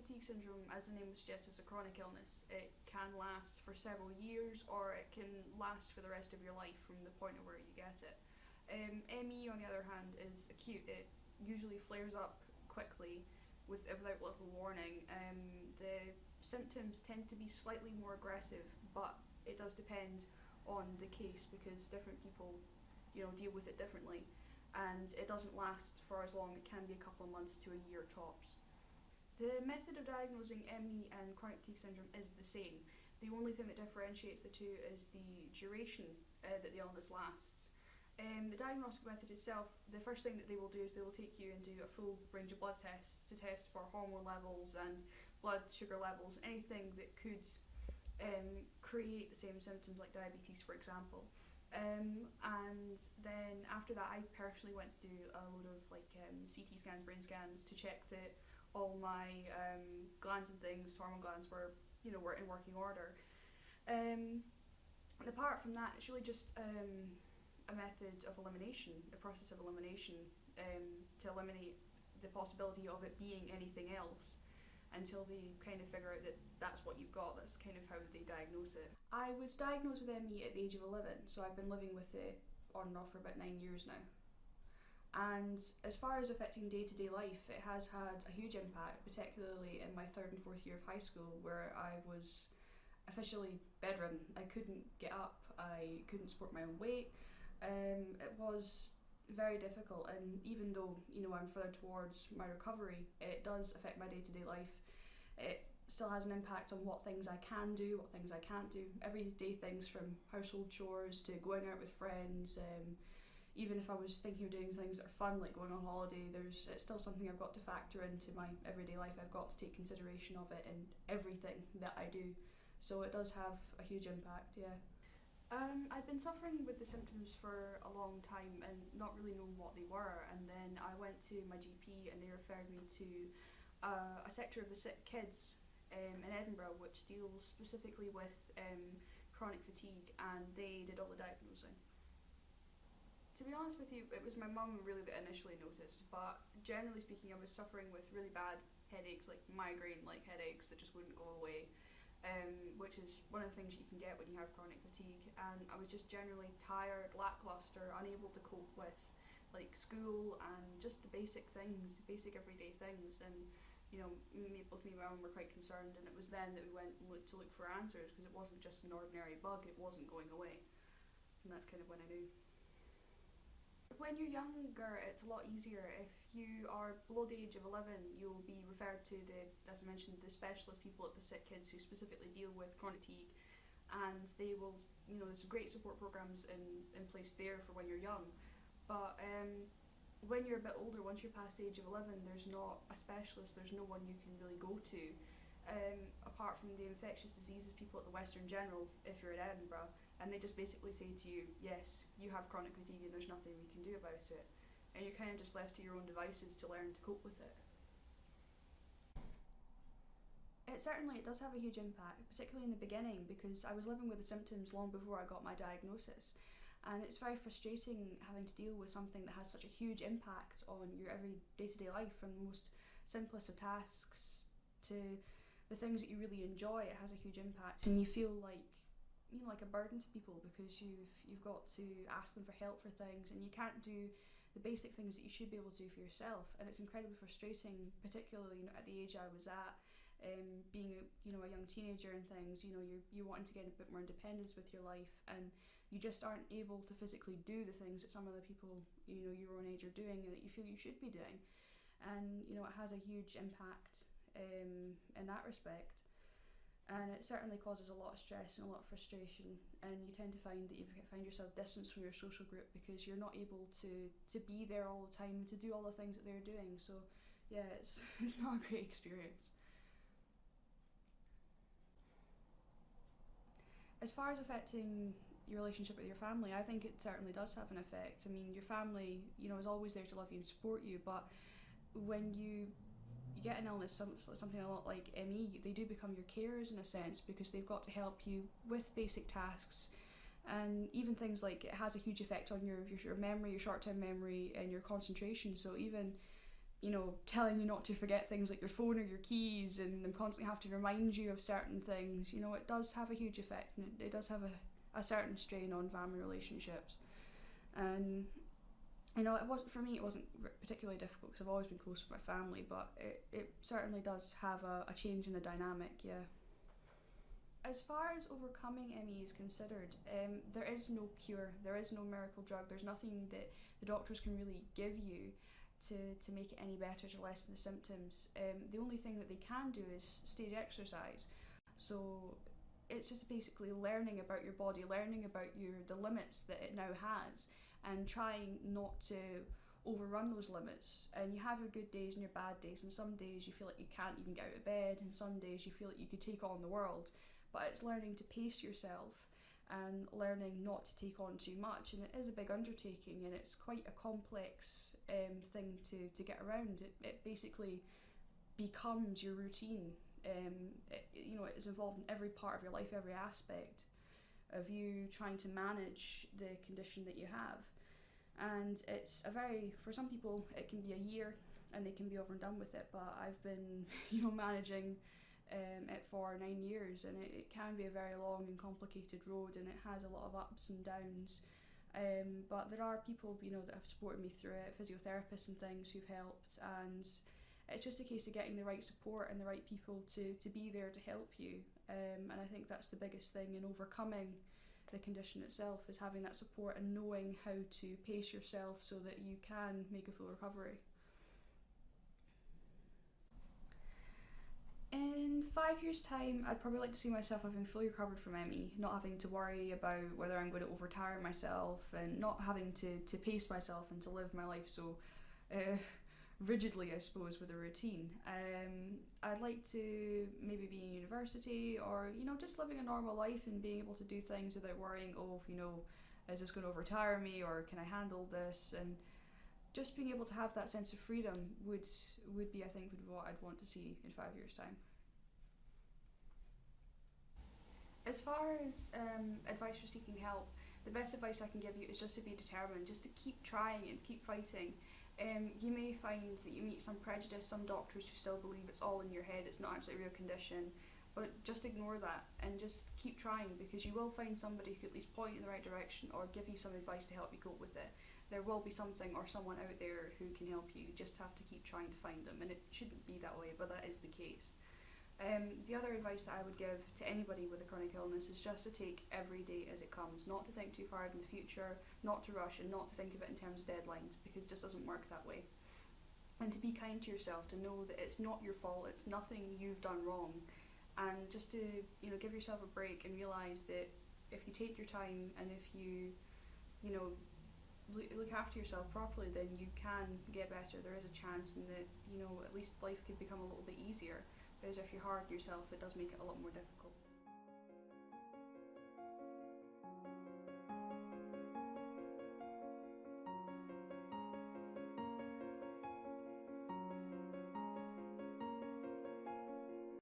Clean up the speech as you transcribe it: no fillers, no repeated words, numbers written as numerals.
fatigue syndrome, as the name suggests, is a chronic illness. It can last for several years, or it can last for the rest of your life from the point of where you get it. ME, on the other hand, is acute. It usually flares up quickly without little warning. The symptoms tend to be slightly more aggressive, but it does depend on the case because different people, deal with it differently, and it doesn't last for as long. It can be a couple of months to a year tops. The method of diagnosing ME and chronic fatigue syndrome is the same. The only thing that differentiates the two is the duration that the illness lasts. The diagnostic method itself, the first thing that they will do is they will take you and do a full range of blood tests to test for hormone levels and blood sugar levels, anything that could create the same symptoms like diabetes, for example. And then after that, I personally went to do a load of CT scans, brain scans, to check that all my glands and things, hormone glands, were in working order. And apart from that, it's really just a method of elimination, a process of elimination, to eliminate the possibility of it being anything else until they kind of figure out that that's what you've got. That's kind of how they diagnose it. I was diagnosed with ME at the age of 11, so I've been living with it on and off for about 9 years now. And as far as affecting day-to-day life, it has had a huge impact, particularly in my 3rd and 4th year of high school, where I was officially bedridden. I couldn't get up, I couldn't support my own weight. It was very difficult, and even though I'm further towards my recovery, it does affect my day-to-day life. It still has an impact on what things I can do, what things I can't do. Everyday things from household chores to going out with friends. Even if I was thinking of doing things that are fun, like going on holiday, it's still something I've got to factor into my everyday life. I've got to take consideration of it in everything that I do. So it does have a huge impact, yeah. I'd been suffering with the symptoms for a long time and not really knowing what they were, and then I went to my GP and they referred me to a sector of the sick kids in Edinburgh, which deals specifically with chronic fatigue, and they did all the diagnosing. To be honest with you, it was my mum really that initially noticed, but generally speaking I was suffering with really bad headaches, like migraine-like headaches that just wouldn't go away. Which is one of the things you can get when you have chronic fatigue, and I was just generally tired, lackluster, unable to cope with school and just the basic things, basic everyday things, and both me and my mum were quite concerned, and it was then that we went to look for answers, because it wasn't just an ordinary bug, it wasn't going away, and that's kind of when I knew. When you're younger, it's a lot easier. If you are below the age of 11, you'll be referred to as I mentioned, the specialist people at the sick kids who specifically deal with chronic fatigue, and they will, there's great support programs in place there for when you're young. But when you're a bit older, once you're past the age of 11, there's not a specialist, there's no one you can really go to. Apart from the infectious diseases people at the Western General, if you're in Edinburgh, and they just basically say to you, yes, you have chronic fatigue and there's nothing we can do about it. And you're kind of just left to your own devices to learn to cope with it. It does have a huge impact, particularly in the beginning, because I was living with the symptoms long before I got my diagnosis. And it's very frustrating having to deal with something that has such a huge impact on your every day-to-day life, from the most simplest of tasks to the things that you really enjoy. It has a huge impact, and you feel like a burden to people because you've got to ask them for help for things, and you can't do the basic things that you should be able to do for yourself, and it's incredibly frustrating, particularly at the age I was at, being a young teenager and things. You're wanting to get a bit more independence with your life, and you just aren't able to physically do the things that some other people your own age are doing and that you feel you should be doing, and it has a huge impact in that respect. And it certainly causes a lot of stress and a lot of frustration, and you tend to find that you find yourself distanced from your social group because you're not able to be there all the time, to do all the things that they're doing. So yeah, it's not a great experience. As far as affecting your relationship with your family, I think it certainly does have an effect. I mean, your family, is always there to love you and support you, but when you get an illness, something a lot like ME, they do become your carers in a sense, because they've got to help you with basic tasks, and even things like it has a huge effect on your memory, your short-term memory and your concentration. So even telling you not to forget things like your phone or your keys, and them constantly have to remind you of certain things, it does have a huge effect, and it does have a certain strain on family relationships. And it wasn't for me. It wasn't particularly difficult because I've always been close with my family, but it certainly does have a change in the dynamic. Yeah. As far as overcoming ME is considered, there is no cure. There is no miracle drug. There's nothing that the doctors can really give you to make it any better, to lessen the symptoms. The only thing that they can do is stage exercise. So it's just basically learning about your body, learning about the limits that it now has, and trying not to overrun those limits. And you have your good days and your bad days, and some days you feel like you can't even get out of bed, and some days you feel like you could take on the world. But it's learning to pace yourself and learning not to take on too much. And it is a big undertaking, and it's quite a complex thing to get around. It basically becomes your routine. It is involved in every part of your life, every aspect of you trying to manage the condition that you have. And it's for some people it can be a year and they can be over and done with it, but I've been managing it for 9 years, and it can be a very long and complicated road, and it has a lot of ups and downs. But there are people that have supported me through it, physiotherapists and things who've helped, and it's just a case of getting the right support and the right people to be there to help you. And I think that's the biggest thing in overcoming the condition itself, is having that support and knowing how to pace yourself so that you can make a full recovery. In 5 years' time, I'd probably like to see myself having fully recovered from ME, not having to worry about whether I'm going to overtire myself, and not having to pace myself and to live my life so rigidly, I suppose, with a routine. I'd like to maybe be in university, or just living a normal life and being able to do things without worrying, is this going to overtire me, or can I handle this? And just being able to have that sense of freedom would be, I think, would be what I'd want to see in 5 years' time. As far as advice for seeking help, the best advice I can give you is just to be determined, just to keep trying and to keep fighting. You may find that you meet some prejudice, some doctors who still believe it's all in your head, it's not actually a real condition, but just ignore that and just keep trying, because you will find somebody who can at least point you in the right direction or give you some advice to help you cope with it. There will be something or someone out there who can help you. You just have to keep trying to find them, and it shouldn't be that way, but that is the case. The other advice that I would give to anybody with a chronic illness is just to take every day as it comes, not to think too far in the future, not to rush, and not to think of it in terms of deadlines, because it just doesn't work that way. And to be kind to yourself, to know that it's not your fault, it's nothing you've done wrong, and just to give yourself a break and realise that if you take your time and if you look after yourself properly, then you can get better. There is a chance, and that at least life could become a little bit easier. Whereas if you're hard on yourself, it does make it a lot more difficult.